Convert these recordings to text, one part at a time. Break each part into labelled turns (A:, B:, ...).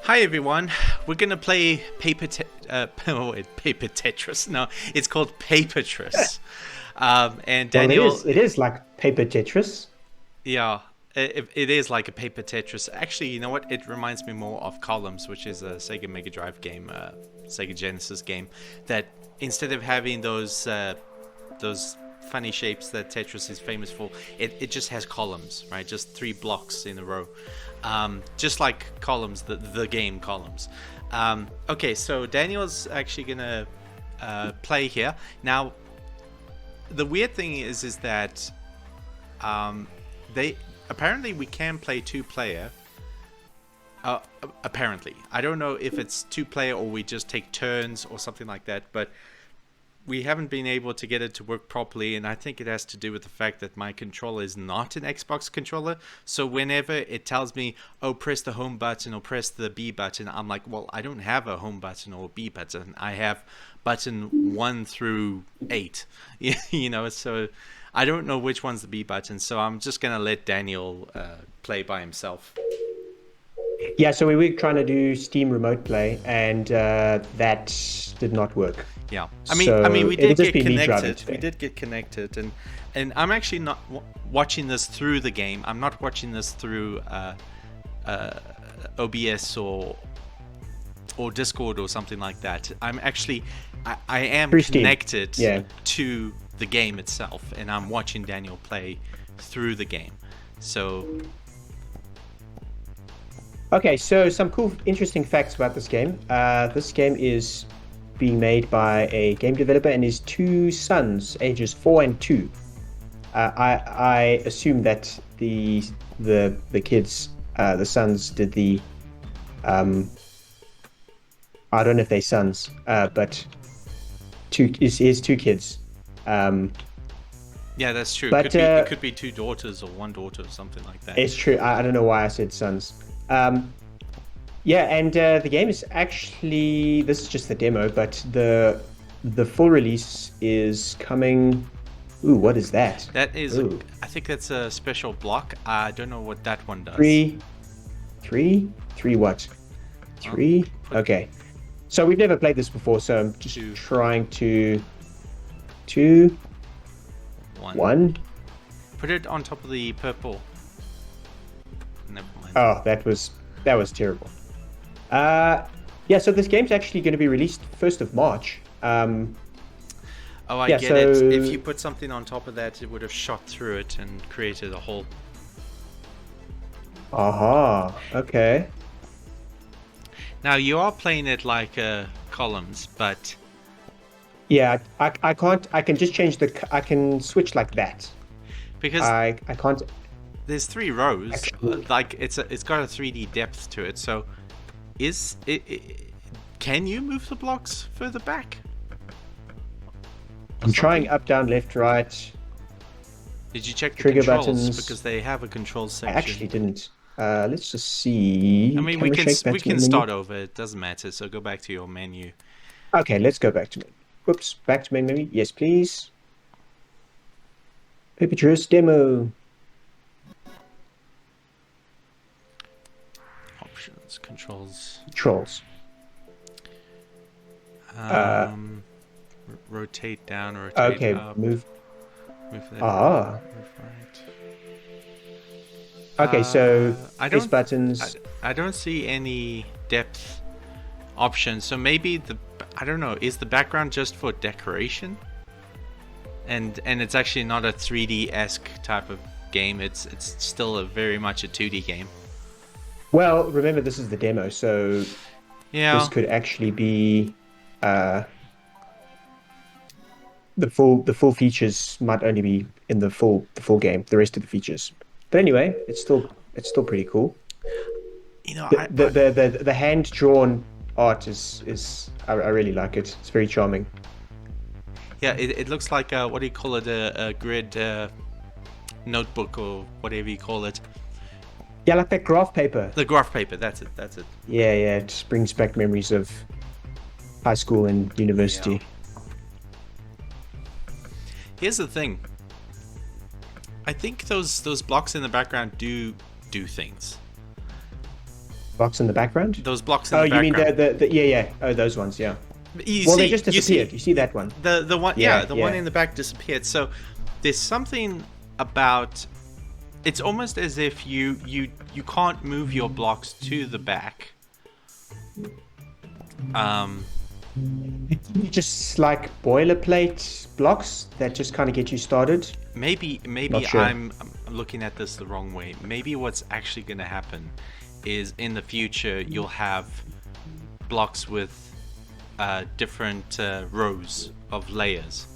A: Hi everyone, we're gonna play Paper Tetris. No, it's called Papertris. And
B: Well, it
A: Daniel,
B: is. It is like paper Tetris.
A: yeah, it is like a Paper Tetris. Actually, you know what? It reminds me more of Columns, which is a Sega Mega Drive game, Sega Genesis game. That instead of having those funny shapes that Tetris is famous for, it just has columns, right? Just three blocks in a row. Just like columns, the game columns. Okay, so Daniel's actually gonna play here. Now, the weird thing is that they apparently we can play two-player. Apparently, I don't know if it's two-player or we just take turns or something like that, but we haven't been able to get it to work properly, and I think it has to do with the fact that my controller is not an Xbox controller. So whenever it tells me, oh, press the home button or press the B button, I'm like, well, I don't have a home button or a B button. I have button 1 through 8. So I don't know which one's the B button, so I'm just going to let Daniel play by himself.
B: Yeah, so we were trying to do Steam Remote Play, and that did not work.
A: Yeah,
B: So
A: we
B: it'll
A: did
B: just
A: get
B: be me driving
A: connected.
B: today.
A: We did get connected, and I'm actually not watching this through the game. I'm not watching this through OBS or Discord or something like that. I am
B: Through Steam.
A: connected
B: Yeah.
A: to the game itself, and I'm watching Daniel play through the game. So
B: Okay, so some cool, interesting facts about this game. This game is being made by a game developer and his two sons, ages 4 and 2. I assume that the kids, the sons, did the I don't know if they're sons, but his two kids.
A: yeah, that's true.
B: But
A: It could be two daughters or one daughter or something like that.
B: It's true. I don't know why I said sons. Yeah, and the game is actually, this is just the demo, but the full release is coming. Ooh, what is that?
A: That is,
B: Ooh.
A: I think that's a special block. I don't know what that one does.
B: Three what? Three? Okay. So we've never played this before, so I'm just
A: Two.
B: trying to... Two, one.
A: Put it on top of the purple. Never mind.
B: Oh, that was terrible. Yeah, so this game's actually going to be released 1st of March.
A: Oh, I
B: yeah,
A: get
B: so-
A: it. If you put something on top of that, it would have shot through it and created a hole.
B: Aha, okay.
A: Now, you are playing it like columns, but
B: Yeah, I can't. I can just change I can switch like that.
A: because
B: I can't.
A: there's 3 rows,
B: Actually-
A: like it's got a 3D depth to it. So, can you move the blocks further back?
B: I'm trying up, down, left, right.
A: Did you check the
B: Trigger
A: controls?
B: buttons.
A: Because they have a controls
B: I
A: section.
B: actually didn't. Let's just see.
A: I mean,
B: Camera shake, back
A: we
B: to
A: can
B: menu.
A: start over. It doesn't matter. So go back to your menu.
B: Okay, let's go back to. Whoops, back to main menu. Yes, please. Papertris demo.
A: Options, controls.
B: Controls.
A: Rotate down, rotate
B: Okay,
A: up.
B: move.
A: Move left.
B: Ah.
A: Move right.
B: Okay, so
A: I
B: these
A: don't.
B: buttons.
A: I don't see any depth options. So maybe I don't know. Is the background just for decoration? And it's actually not a 3D-esque type of game. It's still very much a 2D game.
B: Well, remember this is the demo, so
A: Yeah.
B: this could actually be the full features might only be in the full game, the rest of the features. But anyway, it's still pretty cool.
A: You know,
B: The hand drawn art is I really like it. It's very charming.
A: yeah, it looks like what do you call it? A grid notebook or whatever you call it.
B: Yeah, like that graph paper.
A: The graph paper. That's it. That's it.
B: Yeah, it just brings back memories of high school and university.
A: Yeah. Here's the thing. I think those blocks in the background do things.
B: Blocks in the background?
A: Those blocks in
B: Oh,
A: the
B: you mean
A: background.
B: yeah. Oh, those ones, yeah.
A: You
B: Well,
A: see,
B: they just disappeared. You see that one?
A: The one,
B: Yeah,
A: the one
B: yeah.
A: in the back disappeared. So there's something about. It's almost as if you can't move your blocks to the back.
B: Just like boilerplate blocks that just kind of get you started.
A: Maybe
B: Not sure.
A: I'm looking at this the wrong way. Maybe what's actually going to happen is in the future you'll have blocks with different rows of layers.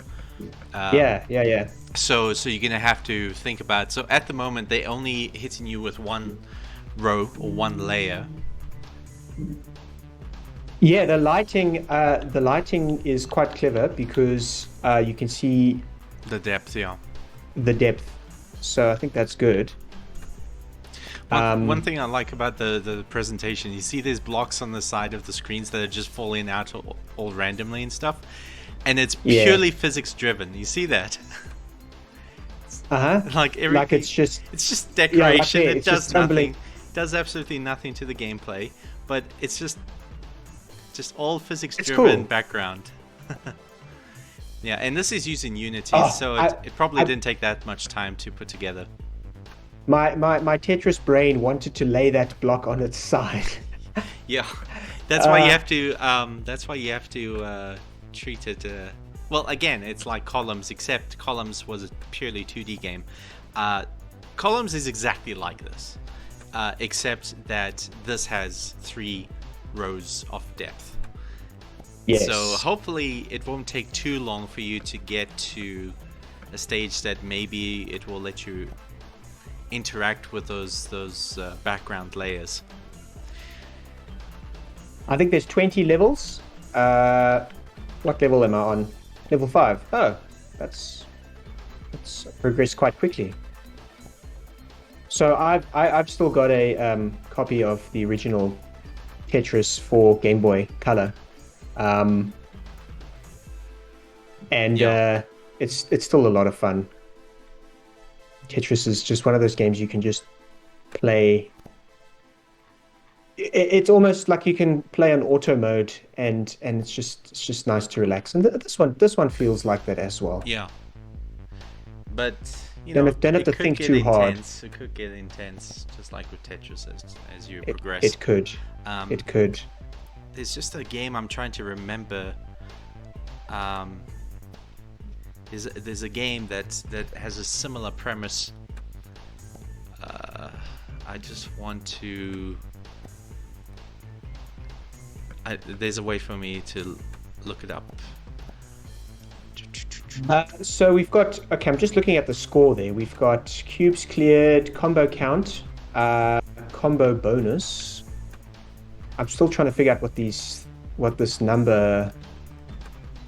B: Yeah.
A: So you're gonna have to think about. So at the moment they're only hitting you with one row or one layer.
B: Yeah, the lighting is quite clever because you can see
A: The depth, yeah.
B: the depth. So I think that's good.
A: One thing I like about the presentation, you see there's blocks on the side of the screens that are just falling out all randomly and stuff, and it's purely physics driven. You see that? Like everything,
B: Like it's just
A: decoration.
B: yeah,
A: It
B: it's
A: does
B: just tumbling.
A: nothing. Does absolutely nothing to the gameplay, but it's just all physics driven
B: cool.
A: background. Yeah, and this is using Unity,
B: Oh,
A: so it probably didn't take that much time to put together.
B: My Tetris brain wanted to lay that block on its side.
A: Yeah, that's why you have to. That's why you have to treat it. Well, again, it's like Columns, except Columns was a purely 2D game. Columns is exactly like this, except that this has 3 rows of depth.
B: Yes.
A: So hopefully it won't take too long for you to get to a stage that maybe it will let you interact with those background layers.
B: I think there's 20 levels. What level am I on? Level 5. Oh, that's progressed quite quickly. So I've still got a copy of the original Tetris for Game Boy Color, and it's still a lot of fun. Tetris is just one of those games you can just play. It's almost like you can play on auto mode, and it's just nice to relax. And this one feels like that as well.
A: Yeah, but
B: Don't have to think too hard.
A: It could get intense, just like with Tetris as you
B: It
A: progress.
B: could. It could.
A: There's just a game I'm trying to remember. There's a game that has a similar premise. I just want to. There's a way for me to look it up.
B: So we've got. Okay, I'm just looking at the score there. We've got cubes cleared, combo count, combo bonus. I'm still trying to figure out what this number.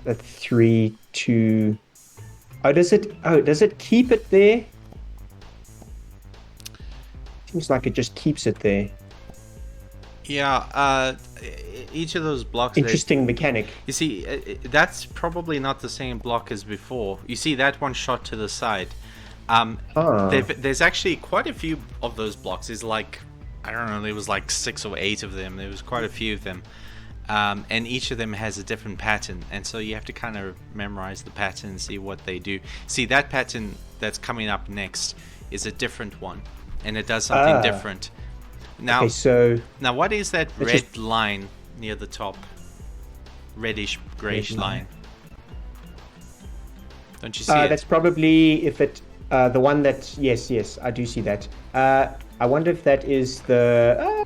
B: That 3, 2. Oh, does it keep it there? Seems like it just keeps it there.
A: Yeah, each of those blocks.
B: Interesting mechanic.
A: You see, that's probably not the same block as before. You see that one shot to the side. There's actually quite a few of those blocks. There's like, I don't know, there was like 6 or 8 of them. There was quite a few of them. And each of them has a different pattern. And so you have to kind of memorize the pattern and see what they do. See, that pattern that's coming up next is a different one. And it does something different. Now,
B: okay, so
A: now what is that red line near the top? Reddish, grayish line. Don't you see it?
B: That's probably if it the one that yes, I do see that. I wonder if that is the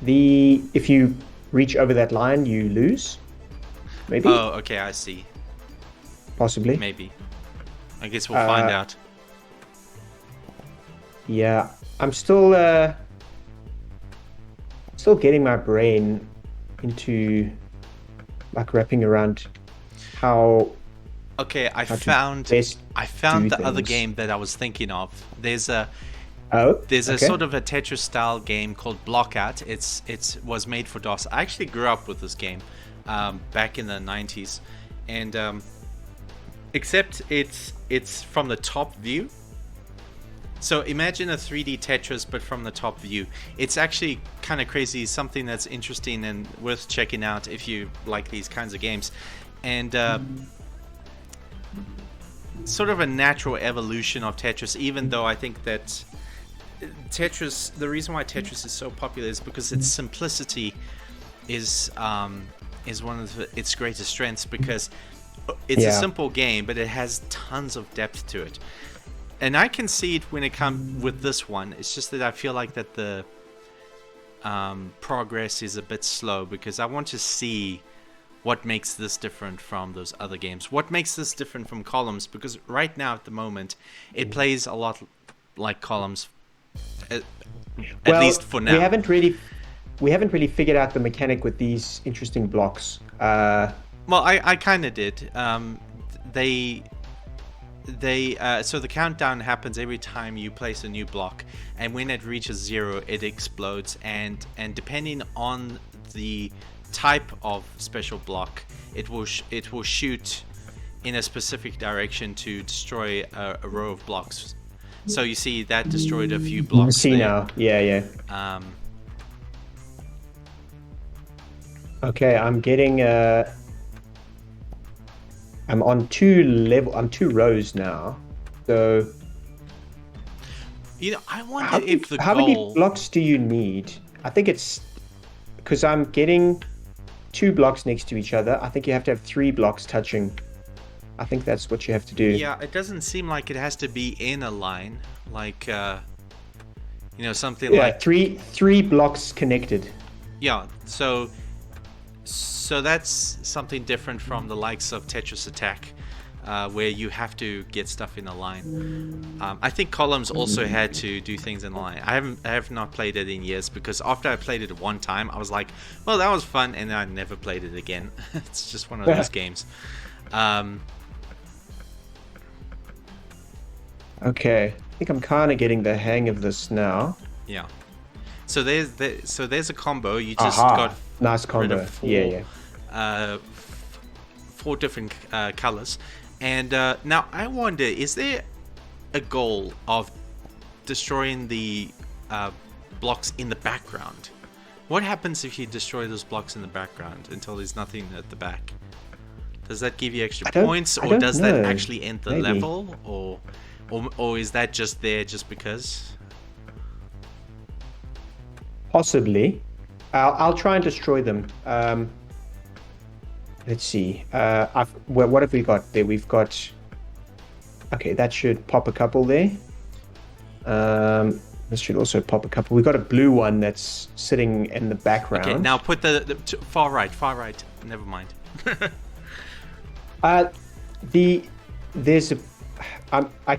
B: if you reach over that line you lose. Maybe.
A: Oh, okay, I see.
B: Possibly.
A: Maybe. I guess we'll find out.
B: Yeah, I'm still getting my brain into like wrapping around how.
A: Okay, I found the other
B: things.
A: game that I was thinking of. There's a
B: okay.
A: sort of a Tetris style game called Blockout. It was made for DOS. I actually grew up with this game back in the 90s, and except it's from the top view. So imagine a 3D Tetris, but from the top view. It's actually kind of crazy, something that's interesting and worth checking out if you like these kinds of games. And sort of a natural evolution of Tetris, even though I think that Tetris, the reason why Tetris is so popular is because its simplicity is one of its greatest strengths, because it's a simple game, but it has tons of depth to it. And I can see it when it comes with this one. It's just that I feel like that the progress is a bit slow, because I want to see what makes this different from those other games. What makes this different from Columns? Because right now, at the moment, it plays a lot like Columns, at least for now.
B: We haven't really figured out the mechanic with these interesting blocks.
A: Well, I kind of did. So the countdown happens every time you place a new block, and when it reaches 0, it explodes. And depending on the type of special block, it will shoot in a specific direction to destroy a row of blocks. So you see that destroyed a few blocks.
B: See now, yeah. Okay, I'm getting I'm on 2 rows now. So
A: I wonder if the
B: how
A: goal...
B: many blocks do you need? I think it's because I'm getting 2 blocks next to each other. I think you have to have 3 blocks touching. I think that's what you have to do.
A: Yeah, it doesn't seem like it has to be in a line, like something like
B: 3 blocks connected.
A: Yeah, so that's something different from the likes of Tetris Attack, where you have to get stuff in a line. I think Columns also had to do things in a line. I have not played it in years, because after I played it one time, I was like, well, that was fun, and then I never played it again. It's just one of those games.
B: Okay, I think I'm kind of getting the hang of this now.
A: Yeah. So there's a combo. You just got
B: nice combo.
A: Rid of 4 different colors. And now I wonder, is there a goal of destroying the blocks in the background? What happens if you destroy those blocks in the background until there's nothing at the back? Does that give you extra points, or does that actually end the level, or is that just there just because?
B: Possibly. I'll try and destroy them. Let's see. What have we got there? We've got... Okay, that should pop a couple there. This should also pop a couple. We've got a blue one that's sitting in the background.
A: Okay, now put the far right. Never mind.
B: I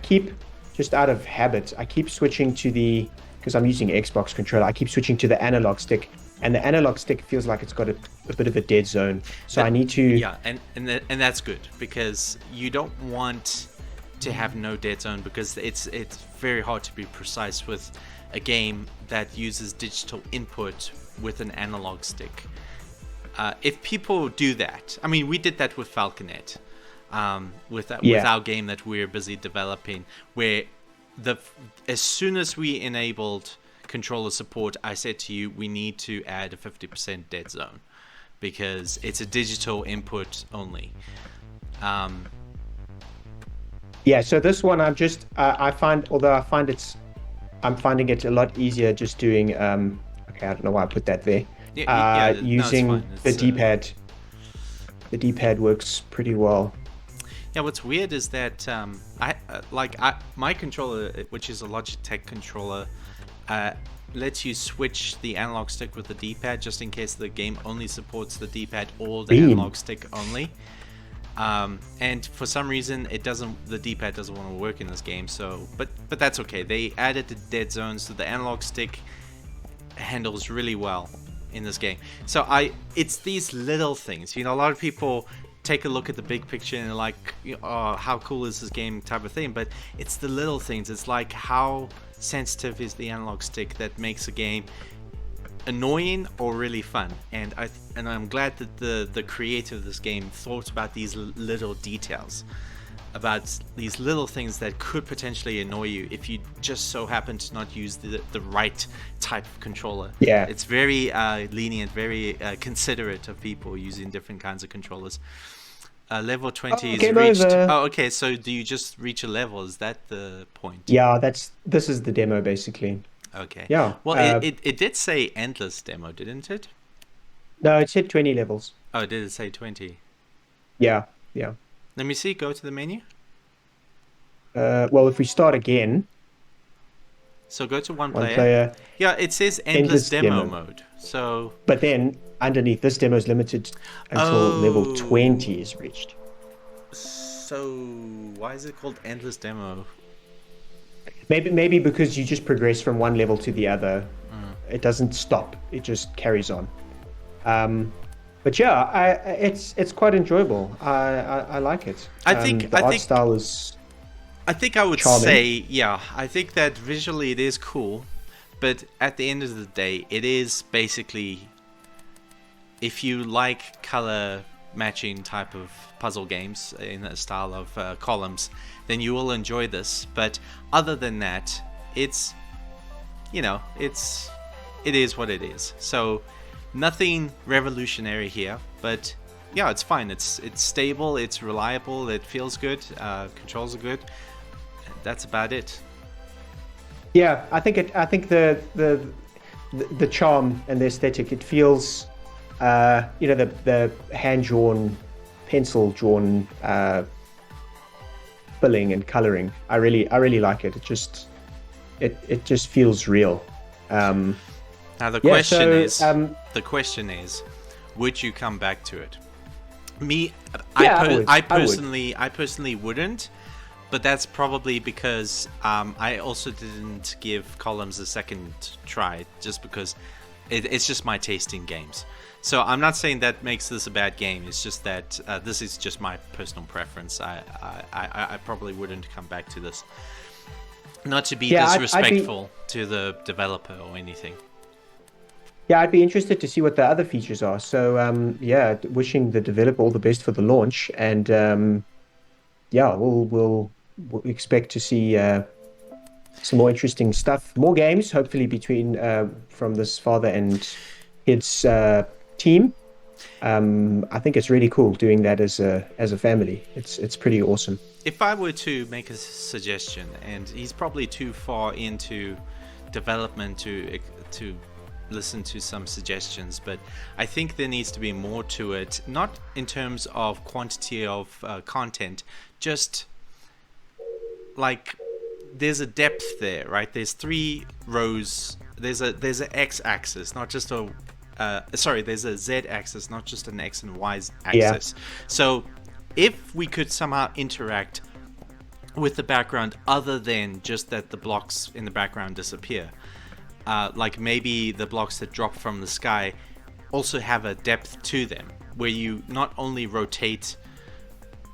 B: keep, just out of habit, I keep switching to because I'm using Xbox controller, I keep switching to the analog stick, and the analog stick feels like it's got a bit of a dead zone. So I need to...
A: Yeah, and that's good, because you don't want to have no dead zone, because it's very hard to be precise with a game that uses digital input with an analog stick. If people do that, I mean, we did that with Falconet, with our game that we're busy developing, where as soon as we enabled controller support, I said to you, we need to add a 50% dead zone, because it's a digital input only.
B: Yeah, so this one I'm finding it a lot easier just doing okay, I don't know why I put that there. Using the D-pad. The D-pad works pretty well.
A: Yeah, what's weird is that my controller, which is a Logitech controller, lets you switch the analog stick with the D-pad, just in case the game only supports the D-pad or the analog stick only. And for some reason, the D-pad doesn't want to work in this game. So, but that's okay. They added the dead zones, so the analog stick handles really well in this game. So it's these little things. A lot of people take a look at the big picture and like, oh, how cool is this game type of thing. But it's the little things. It's like, how sensitive is the analog stick that makes a game annoying or really fun. And I'm glad that the creator of this game thought about these little details. these little things that could potentially annoy you if you just so happen to not use the right type of controller.
B: Yeah.
A: It's very lenient, very considerate of people using different kinds of controllers. Level 20 is
B: game
A: reached.
B: over.
A: Oh, okay. So do you just reach a level? Is that the point?
B: Yeah, this is the demo basically.
A: Okay.
B: Yeah.
A: Well, it did say endless demo, didn't it?
B: No, it said 20 levels.
A: Oh, did it say 20?
B: Yeah, yeah.
A: Let me see. Go to the menu.
B: Well, if we start again.
A: So go to one
B: One
A: player.
B: player.
A: Yeah, it says endless demo mode. So.
B: But then underneath, this demo is limited until level 20 is reached.
A: So why is it called endless demo?
B: Maybe because you just progress from one level to the other. It doesn't stop. It just carries on. But yeah, it's quite enjoyable. I like it.
A: I think
B: the art style is.
A: I think I would
B: charming.
A: say, yeah, I think that visually it is cool, but at the end of the day, it is basically, if you like color matching type of puzzle games in a style of columns, then you will enjoy this. But other than that, it's, it is what it is. So nothing revolutionary here, but yeah, it's fine. It's stable, it's reliable, it feels good, controls are good. That's about it.
B: Yeah, I think the charm and the aesthetic, it feels, the hand-drawn, pencil-drawn filling and coloring. I really like it. It just feels real.
A: Now the question is, would you come back to it? Me, I personally wouldn't. But that's probably because I also didn't give Columns a second try, just because it's just my taste in games. So I'm not saying that makes this a bad game. It's just that this is just my personal preference. I probably wouldn't come back to this. Not to be disrespectful to the developer or anything.
B: Yeah, I'd be interested to see what the other features are. So wishing the developer all the best for the launch, and we'll expect to see some more interesting stuff, more games, hopefully from this father and his team. I think it's really cool doing that as a family. It's pretty awesome.
A: If I were to make a suggestion, and he's probably too far into development to listen to some suggestions, but I think there needs to be more to it, not in terms of quantity of content, just like there's a depth there, right? There's 3 rows. There's an x-axis, not just there's a z-axis, not just an x and y axis. So if we could somehow interact with the background other than just that the blocks in the background disappear, like maybe the blocks that drop from the sky also have a depth to them, where you not only rotate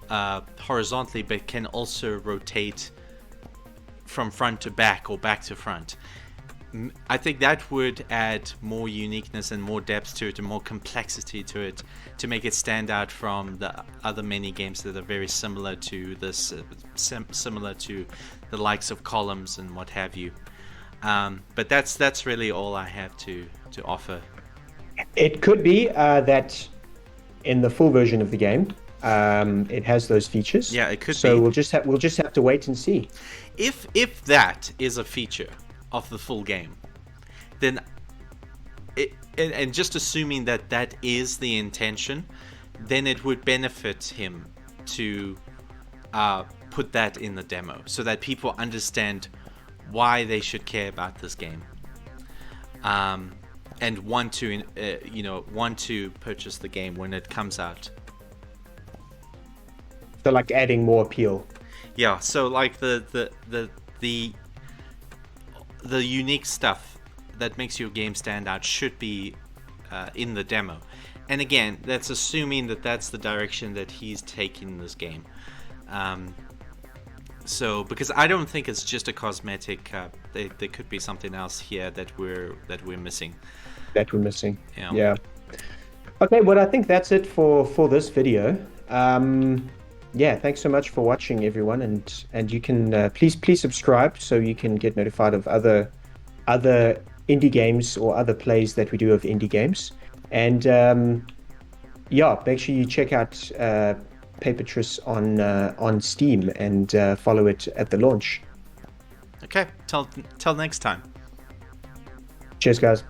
A: horizontally, but can also rotate from front to back or back to front. I think that would add more uniqueness and more depth to it and more complexity to it, to make it stand out from the other many games that are very similar to this, similar to the likes of Columns and what have you. But that's really all I have to offer.
B: It could be that in the full version of the game, it has those features.
A: Yeah, it could be.
B: So we'll just have to wait and see.
A: If that is a feature of the full game, then and just assuming that is the intention, then it would benefit him to put that in the demo so that people understand why they should care about this game, and want to purchase the game when it comes out.
B: So like adding more appeal.
A: Yeah, so like the unique stuff that makes your game stand out should be in the demo. And again, that's assuming that that's the direction that he's taking this game. So because I don't think it's just a cosmetic, there could be something else here that we're missing.
B: Yeah. Okay, well I think that's it for this video. yeah, thanks so much for watching, everyone, and you can please subscribe so you can get notified of other indie games or other plays that we do of indie games. And yeah, make sure you check out Papertris on Steam and follow it at the launch.
A: Okay, till next time.
B: Cheers, guys.